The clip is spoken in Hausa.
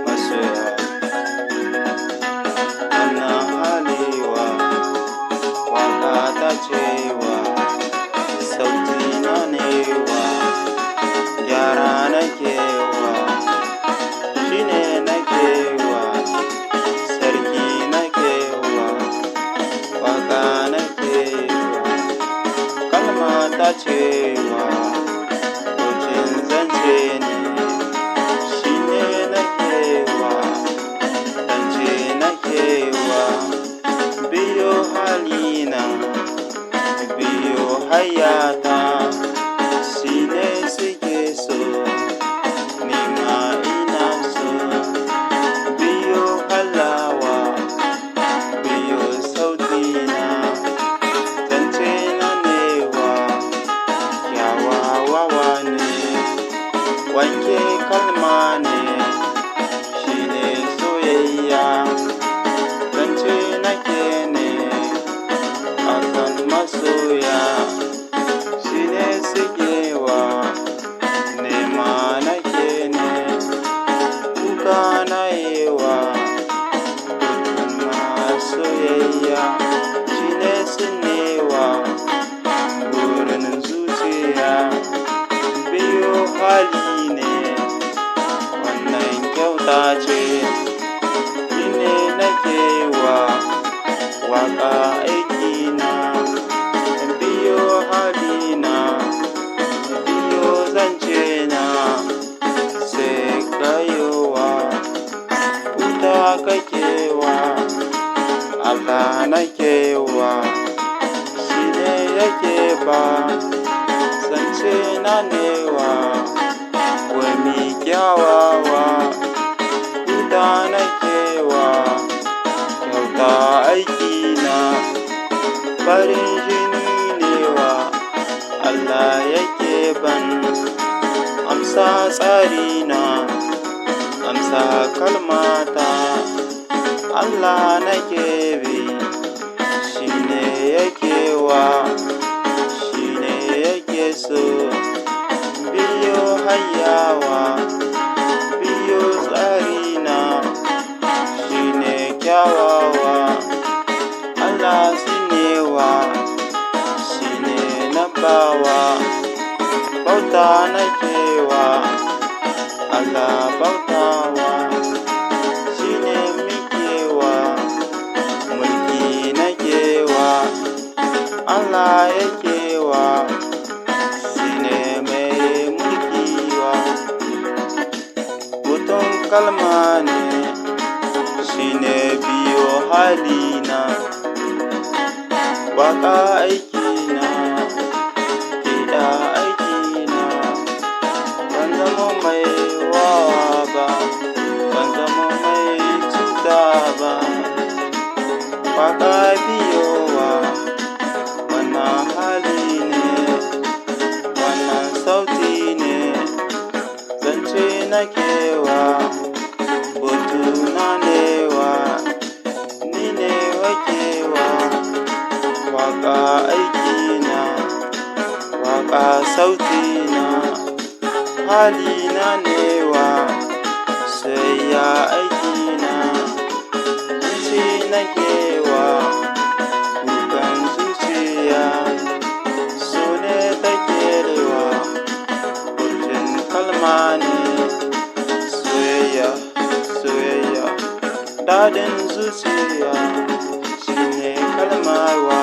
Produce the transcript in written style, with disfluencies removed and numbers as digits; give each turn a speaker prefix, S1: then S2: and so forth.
S1: masoya wannan halewa waka ta cewa sauti na newa gyara nakewa shine nakewa sarki nakewa waka nakewa kalma ta cewa dokin zance ne shine nakewa zance nakewa biyo halina biyo hayata shine suke so nima ina so biyo halawa biyo sautina zance na newa kyawawa ne wanke kalma ne shine soyayya zance nake ne akan masoya shine sigewa nema nake ne kuka na yewa masoyayya shine sinewa burin zuciya biyo hali ne wannan kyauta ce shine nakewa waka aikina biyo halina biyo zance na sai kayowa wuta kakewa Allah nakewa shine yake ba zance na newa wani kyawawa wuta nakewa kyauta aikina farin jini newa Allah yake ban amsa tsarina amsa kalmata Allah nake bi shine yakewa shine yake so biyo hayawa biyo tsarina shine kyawawa Allah sinewa shine nabawa bauta nakewa Allah bautawa shine mikewa mulki nakewa Allah yakewa shine mai mulkiwa mutum kalma ne shine biyo halina waka aikina kiɗa aikina ban zama mai wawa ba ban zama mai cuta ba waka biyowa wannan hali ne wannan sauti ne zance nakewa butuna newa ni ne wakewa waka aikina waka sautina halina newa soyayya aikina zance nakewa kukan zuciya so ne takerewa furtin kalma ne soyayya soyayya dadin zuciya shine kalmawa